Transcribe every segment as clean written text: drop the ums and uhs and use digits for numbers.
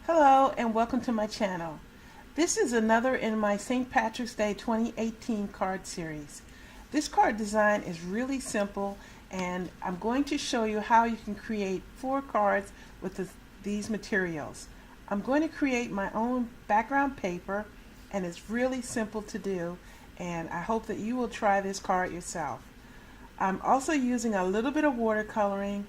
Hello and welcome to my channel. This is another in my St. Patrick's Day 2018 card series. This card design is really simple and I'm going to show you how you can create 4 cards with these materials. I'm going to create my own background paper and it's really simple to do, and I hope that you will try this card yourself. I'm also using a little bit of watercoloring,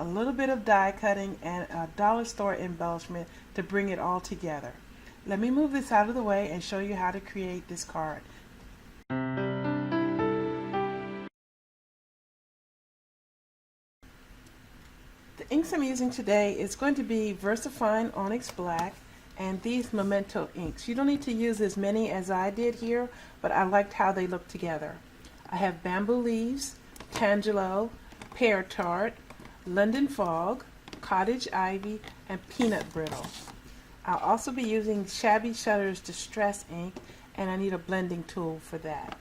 a little bit of die cutting, and a dollar store embellishment to bring it all together. Let me move this out of the way and show you how to create this card. The inks I'm using today is going to be Versafine Onyx Black and these Memento inks. You don't need to use as many as I did here, but I liked how they look together. I have Bamboo Leaves, Tangelo, Pear Tart, London Fog, Cottage Ivy, and Peanut Brittle. I'll also be using Shabby Shutter's Distress ink, and I need a blending tool for that.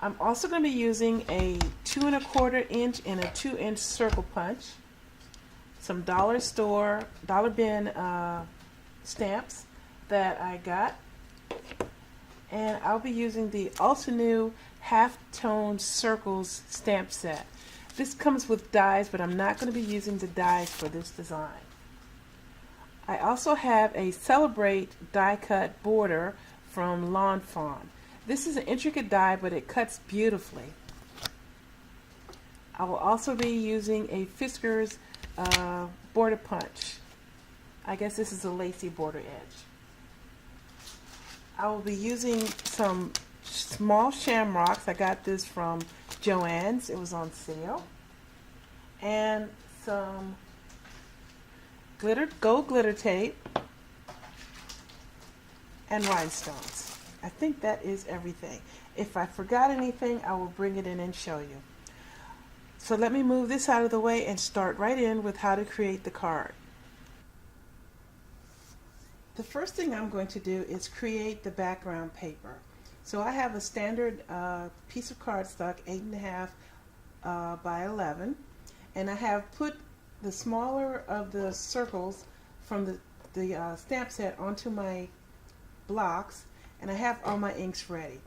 I'm also going to be using a 2 1/4 inch and a 2-inch circle punch, some dollar bin stamps that I got, and I'll be using the Altenew Halftone Circles stamp set. This comes with dies, but I'm not going to be using the dies for this design. I also have a Celebrate die cut border from Lawn Fawn. This is an intricate die, but it cuts beautifully. I will also be using a Fisker's border punch. I guess this is a lacy border edge. I will be using some small shamrocks. I got this from Joann's. It was on sale. And some gold glitter tape and rhinestones. I think that is everything. If I forgot anything, I will bring it in and show you. So let me move this out of the way and start right in with how to create the card. The first thing I'm going to do is create the background paper. So I have a standard piece of cardstock, 8.5 by 11, and I have put the smaller of the circles from the stamp set onto my blocks, and I have all my inks ready.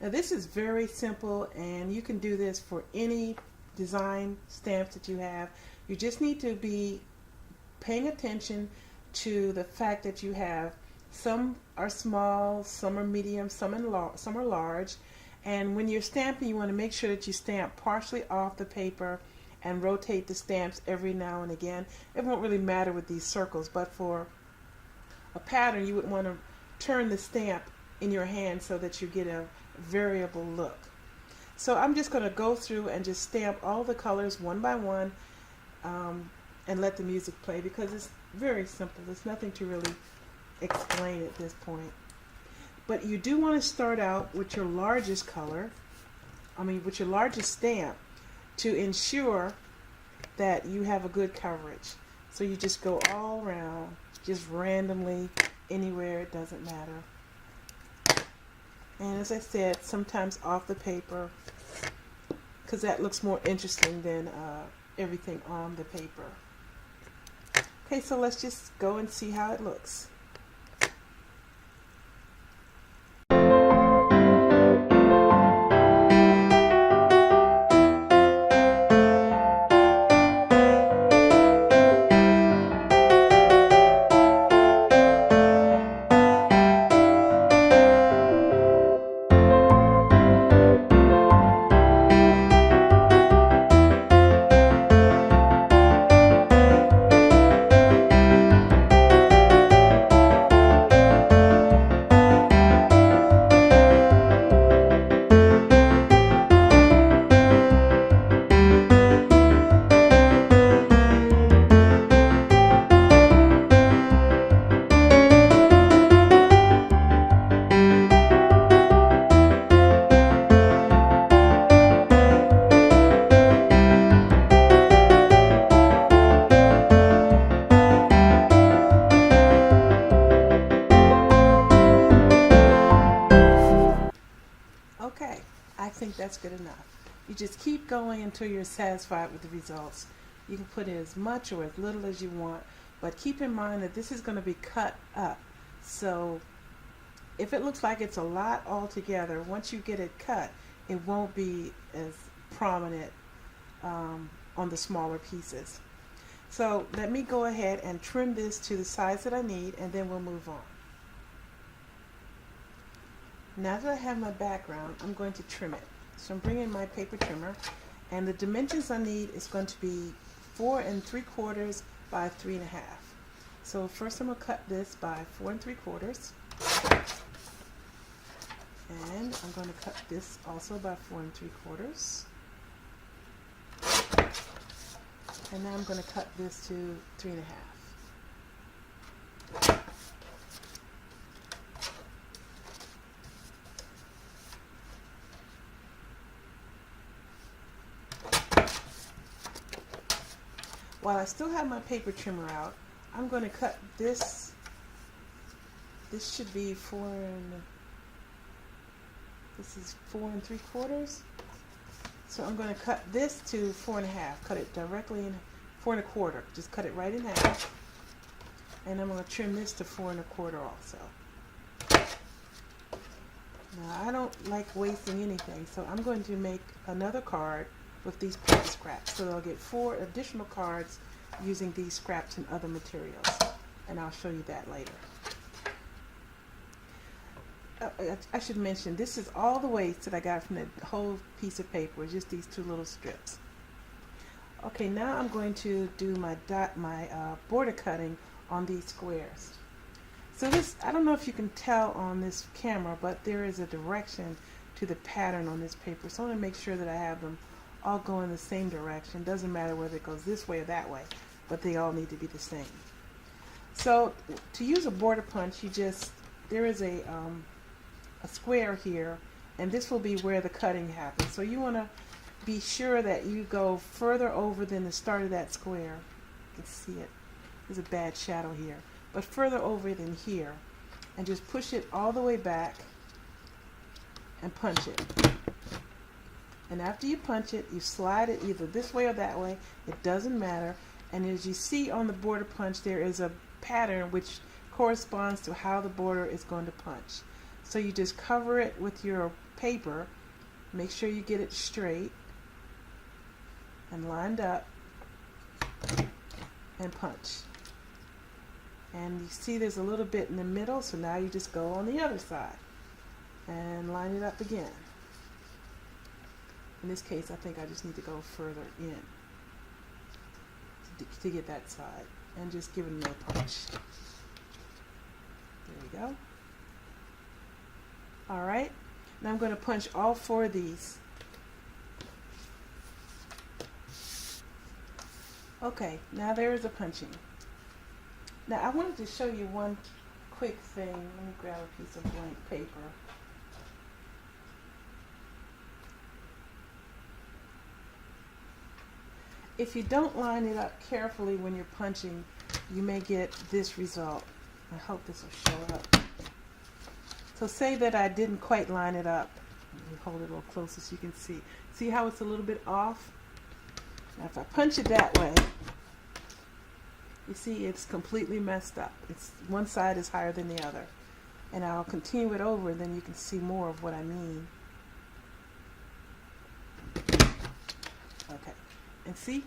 Now this is very simple, and you can do this for any design stamps that you have. You just need to be paying attention to the fact that you have some are small, some are medium, some are large, and when you're stamping you want to make sure that you stamp partially off the paper and rotate the stamps every now and again. It won't really matter with these circles, but for a pattern you would want to turn the stamp in your hand so that you get a variable look. So I'm just going to go through and just stamp all the colors one by one and let the music play, because it's very simple. There's nothing to really explain at this point. But you do want to start out with your largest color, with your largest stamp, to ensure that you have a good coverage. So you just go all around, just randomly, anywhere, it doesn't matter. And as I said, sometimes off the paper, because that looks more interesting than everything on the paper. Okay, so let's just go and see how it looks. think that's good enough. You just keep going until you're satisfied with the results. You can put in as much or as little as you want, But keep in mind that this is going to be cut up. So if it looks like it's a lot all together, once you get it cut, it won't be as prominent on the smaller pieces. So let me go ahead and trim this to the size that I need, and then we'll move on. Now that I have my background, I'm going to trim it. So I'm bringing my paper trimmer, and the dimensions I need is going to be 4 3/4 by 3 1/2. So first I'm going to cut this by 4 3/4, and I'm going to cut this also by 4 3/4. And now I'm going to cut this to 3 1/2. While I still have my paper trimmer out, I'm going to cut this. This should be 4 3/4. So I'm going to cut this to 4 1/2. Cut it directly in 4 1/4. Just cut it right in half. And I'm going to trim this to 4 1/4 also. Now I don't like wasting anything, so I'm going to make another card with these paper scraps. So I'll get 4 additional cards using these scraps and other materials. And I'll show you that later. I should mention, this is all the waste that I got from the whole piece of paper, just these 2 little strips. Okay, now I'm going to do my border cutting on these squares. So this, I don't know if you can tell on this camera, but there is a direction to the pattern on this paper. So I want to make sure that I have them all go in the same direction. Doesn't matter whether it goes this way or that way, but they all need to be the same. So to use a border punch, there is a square here, and this will be where the cutting happens. So you want to be sure that you go further over than the start of that square. You can see it. There's a bad shadow here, but further over than here, and just push it all the way back and punch it. And after you punch it, you slide it either this way or that way. It doesn't matter. And as you see on the border punch, there is a pattern which corresponds to how the border is going to punch. So you just cover it with your paper. Make sure you get it straight and lined up, and punch. And you see there's a little bit in the middle, so now you just go on the other side and line it up again. In this case, I think I just need to go further in to get that side, and just give it another punch. There we go. All right, now I'm going to punch all 4 of these. Okay, now there is a punching. Now I wanted to show you one quick thing. Let me grab a piece of blank paper. If you don't line it up carefully when you're punching, you may get this result. I hope this will show up. So say that I didn't quite line it up. Let me hold it a little closer so you can see. See how it's a little bit off? Now if I punch it that way, you see it's completely messed up. One side is higher than the other. And I'll continue it over, and then you can see more of what I mean. Okay. And see?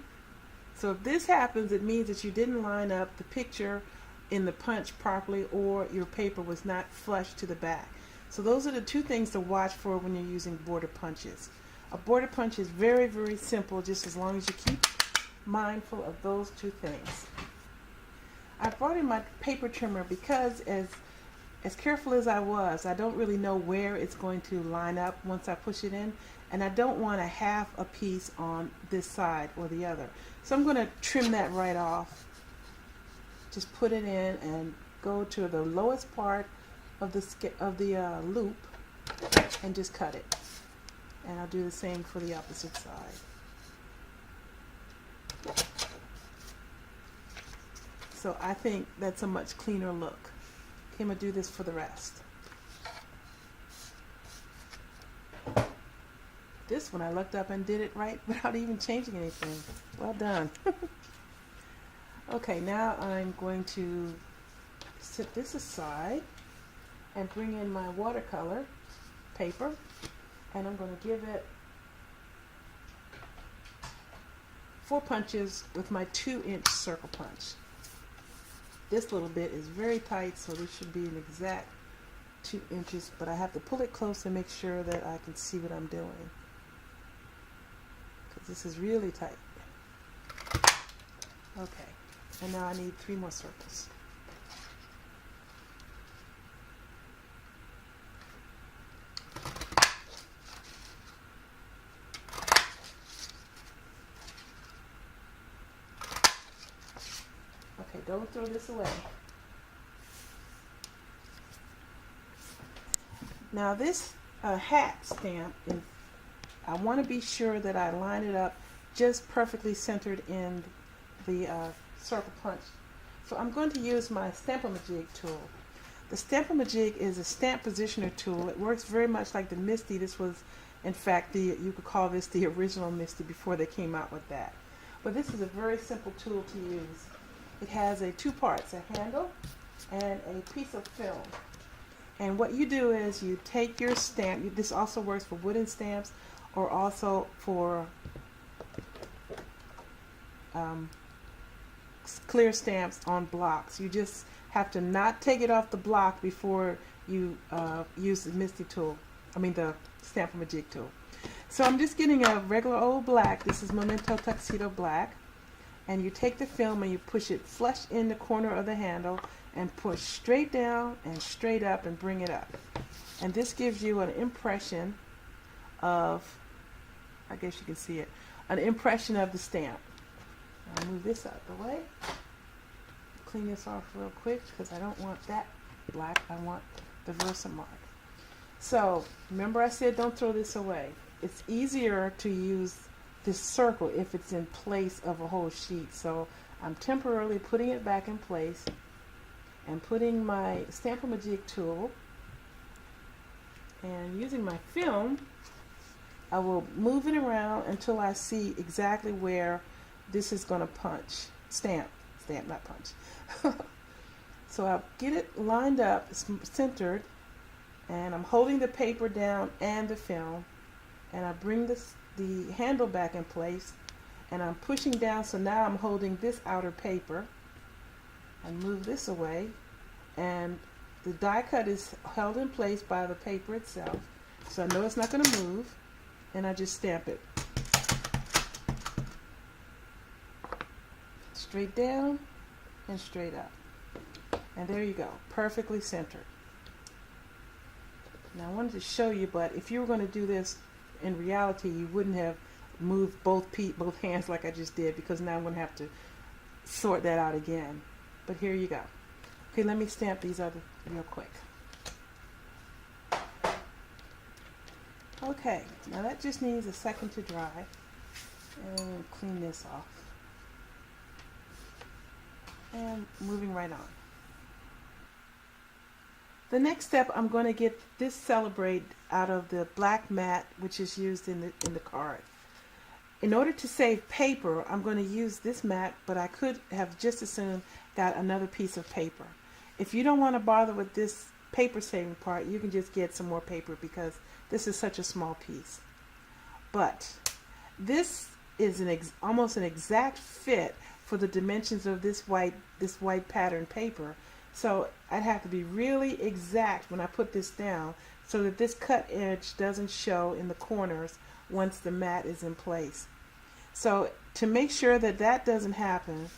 So if this happens, it means that you didn't line up the picture in the punch properly, or your paper was not flush to the back. So those are the 2 things to watch for when you're using border punches. A border punch is very, very simple, just as long as you keep mindful of those 2 things. I brought in my paper trimmer because as careful as I was, I don't really know where it's going to line up once I push it in, and I don't want a half a piece on this side or the other. So I'm going to trim that right off. Just put it in and go to the lowest part of the loop and just cut it. And I'll do the same for the opposite side. So I think that's a much cleaner look. Okay, I'm going to do this for the rest. This one I looked up and did it right without even changing anything. Well done. Okay, now I'm going to set this aside and bring in my watercolor paper, and I'm going to give it 4 punches with my 2-inch circle punch. This little bit is very tight, so this should be an exact 2 inches, but I have to pull it close and make sure that I can see what I'm doing, because this is really tight. Okay, and now I need 3 more circles. Okay, don't throw this away. Now this hat stamp, I want to be sure that I line it up just perfectly centered in the circle punch. So I'm going to use my Stamp-O-Majig tool. The Stamp-O-Majig is a stamp positioner tool. It works very much like the Misty. This was, in fact, you could call this the original Misty before they came out with that. But this is a very simple tool to use. It has 2 parts, a handle and a piece of film. And what you do is you take your stamp. This also works for wooden stamps or also for clear stamps on blocks. You just have to not take it off the block before you use the Misty tool. The Stamp-O-Majig tool. So I'm just getting a regular old black. This is Memento Tuxedo Black. And you take the film and you push it flush in the corner of the handle and push straight down and straight up and bring it up. And this gives you an impression of, I guess you can see it, an impression of the stamp. I'll move this out of the way. Clean this off real quick because I don't want that black. I want the Versamark. So remember I said don't throw this away. It's easier to use this circle if it's in place of a whole sheet. So I'm temporarily putting it back in place and putting my Stamp-O-Majig tool, and using my film I will move it around until I see exactly where this is going to punch. Stamp, not punch. So I'll get it lined up, centered, and I'm holding the paper down and the film, and I bring the handle back in place, and I'm pushing down, so now I'm holding this outer paper and move this away, and the die cut is held in place by the paper itself, so I know it's not going to move, and I just stamp it straight down and straight up, and there you go, perfectly centered. Now I wanted to show you, but if you were going to do this in reality, you wouldn't have moved both hands like I just did, because now I'm going to have to sort that out again. But here you go. Okay, let me stamp these other real quick. Okay, now that just needs a second to dry, and we'll clean this off. And moving right on. The next step, I'm going to get this Celebrate out of the black mat, which is used in the card. In order to save paper, I'm going to use this mat, but I could have just as soon got another piece of paper. If you don't want to bother with this paper saving part, you can just get some more paper because this is such a small piece. But this is almost an exact fit for the dimensions of this white pattern paper. So I'd have to be really exact when I put this down so that this cut edge doesn't show in the corners once the mat is in place. So to make sure that that doesn't happen,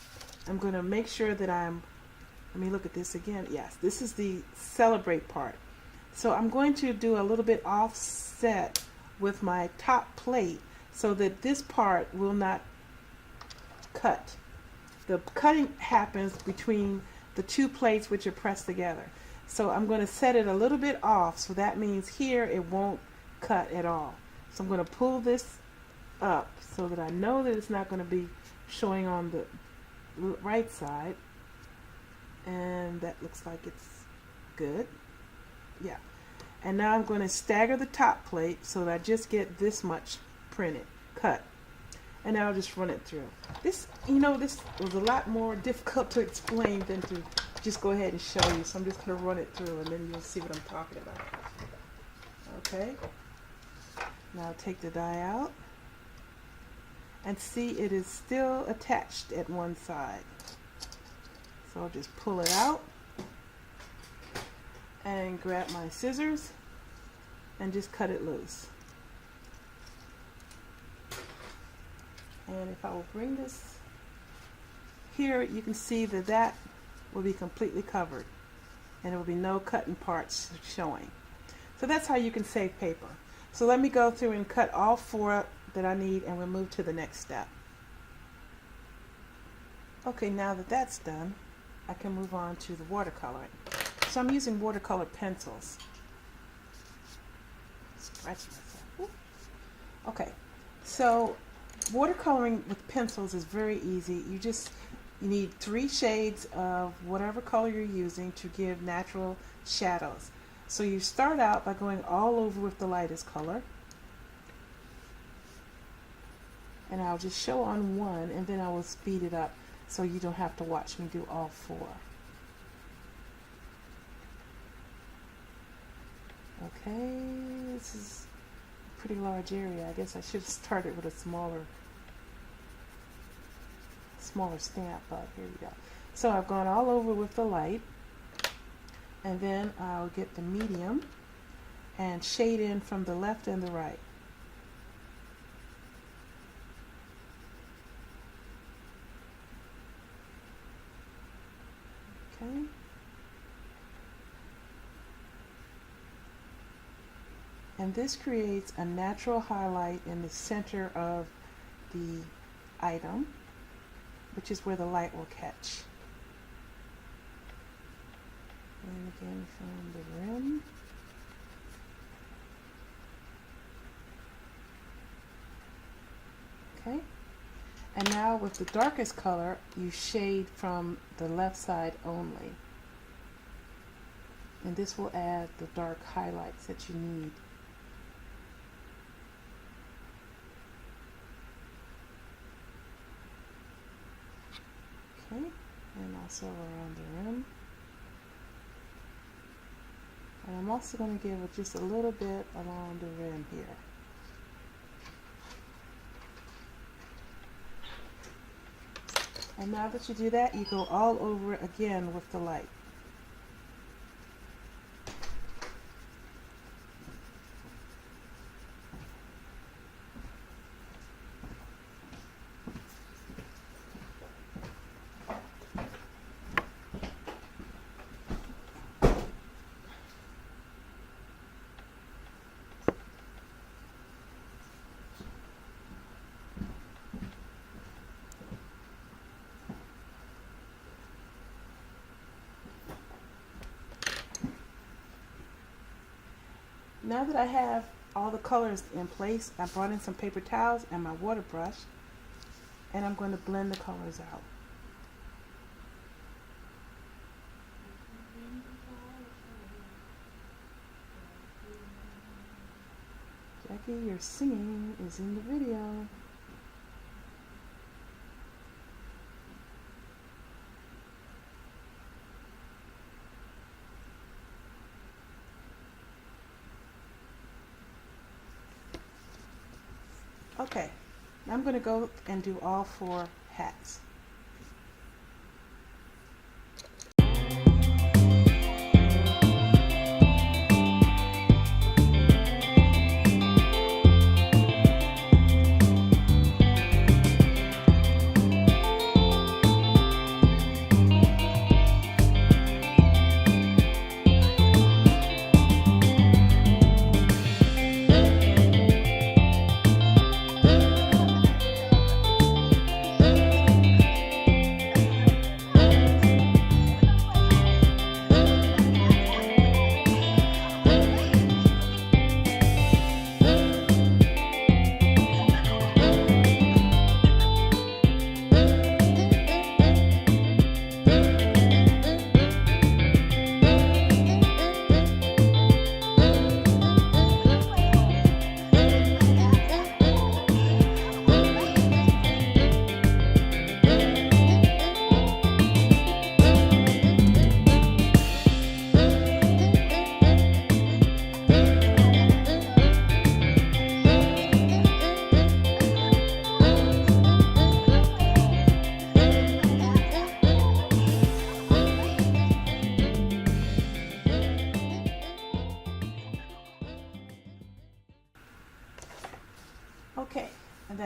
I'm going to make sure that let me look at this again. Yes, this is the Celebrate part. So I'm going to do a little bit offset with my top plate so that this part will not cut. The cutting happens between the 2 plates which are pressed together. So I'm going to set it a little bit off, so that means here it won't cut at all. So I'm going to pull this up so that I know that it's not going to be showing on the right side, and that looks like it's good. Yeah. And now I'm going to stagger the top plate so that I just get this much cut. and I'll just run it through. This, you know, this was a lot more difficult to explain than to just go ahead and show you. So I'm just going to run it through, and then you'll see what I'm talking about. Okay. Now take the die out, and see it is still attached at one side. So I'll just pull it out and grab my scissors and just cut it loose. And if I will bring this here, you can see that that will be completely covered and there will be no cutting parts showing. So that's how you can save paper. So let me go through and cut all 4 that I need, and we'll move to the next step. Okay, now that that's done, I can move on to the watercoloring. So I'm using watercolor pencils. Scratch myself. Ooh. Okay, so watercoloring with pencils is very easy. You need 3 shades of whatever color you're using to give natural shadows. So you start out by going all over with the lightest color. And I'll just show on one, and then I will speed it up so you don't have to watch me do all 4. Okay, this is a pretty large area. I guess I should have started with a smaller stamp, but here we go. So I've gone all over with the light, and then I'll get the medium and shade in from the left and the right. Okay. And this creates a natural highlight in the center of the item, which is where the light will catch. And again from the rim. Okay. And now with the darkest color, you shade from the left side only. And this will add the dark highlights that you need. Okay, and also around the rim. And I'm also going to give it just a little bit along the rim here. And now that you do that, you go all over again with the light. Now that I have all the colors in place, I brought in some paper towels and my water brush, and I'm going to blend the colors out. Jackie, your singing is in the video. Okay, now I'm going to go and do all 4 hats.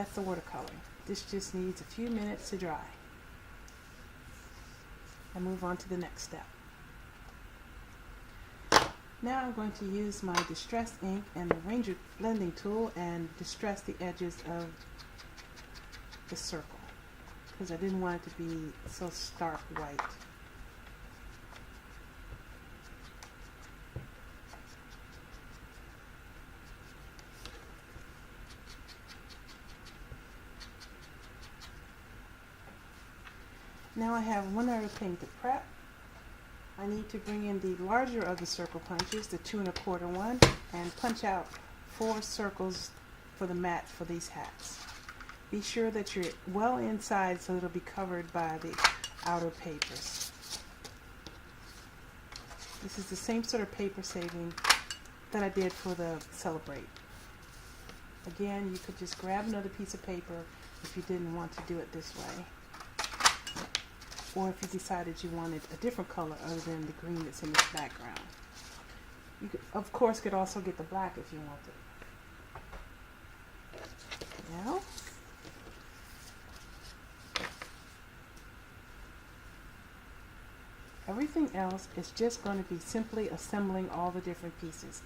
that's the watercoloring. This just needs a few minutes to dry. And move on to the next step. Now I'm going to use my distress ink and the Ranger blending tool and distress the edges of the circle because I didn't want it to be so stark white. Now I have one other thing to prep. I need to bring in the larger of the circle punches, the 2 1/4 one, and punch out 4 circles for the mat for these hats. Be sure that you're well inside so it'll be covered by the outer papers. This is the same sort of paper saving that I did for the Celebrate. Again, you could just grab another piece of paper if you didn't want to do it this way. Or if you decided you wanted a different color other than the green that's in this background. You could, of course, could also get the black if you wanted. Now, everything else is just going to be simply assembling all the different pieces.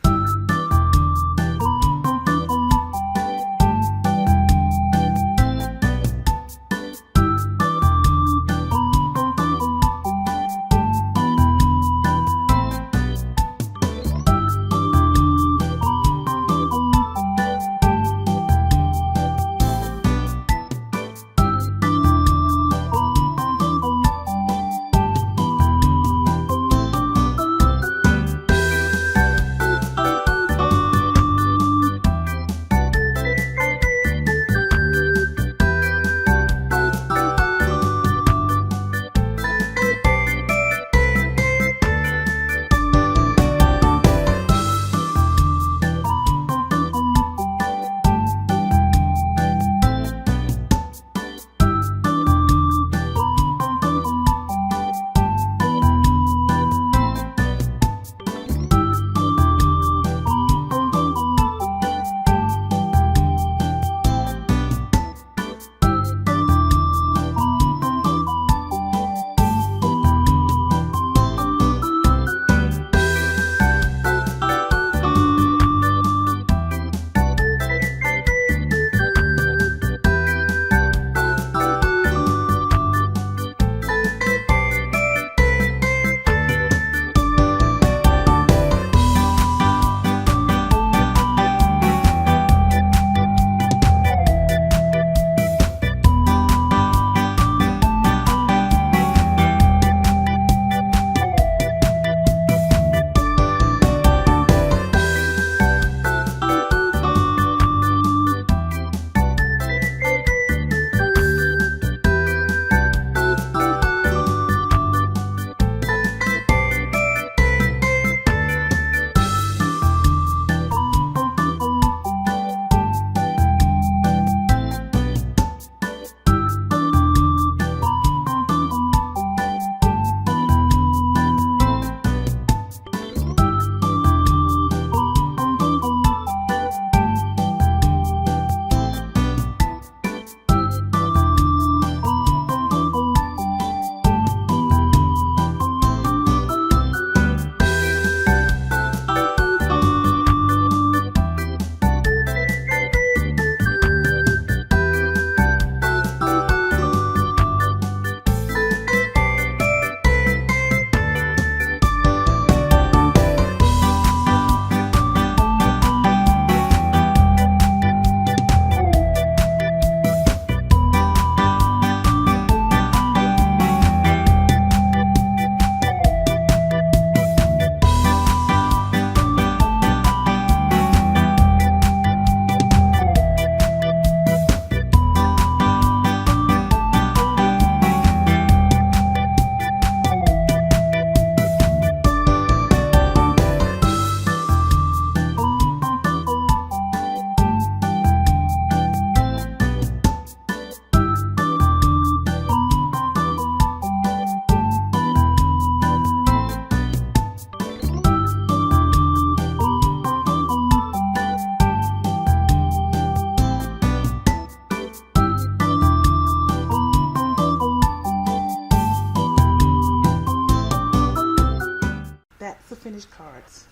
finished cards.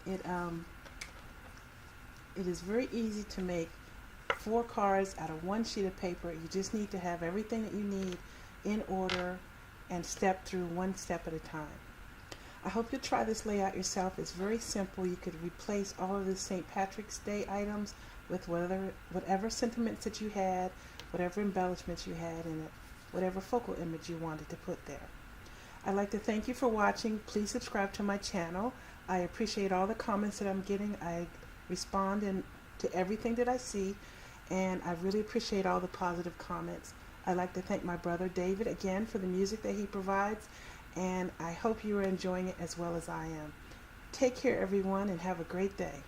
It is very easy to make 4 cards out of 1 sheet of paper. You just need to have everything that you need in order and step through one step at a time. I hope you'll try this layout yourself. It's very simple. You could replace all of the St. Patrick's Day items with whatever sentiments that you had, whatever embellishments you had in it, whatever focal image you wanted to put there. I'd like to thank you for watching. Please subscribe to my channel. I appreciate all the comments that I'm getting. I respond to everything that I see, and I really appreciate all the positive comments. I'd like to thank my brother David again for the music that he provides, and I hope you are enjoying it as well as I am. Take care, everyone, and have a great day.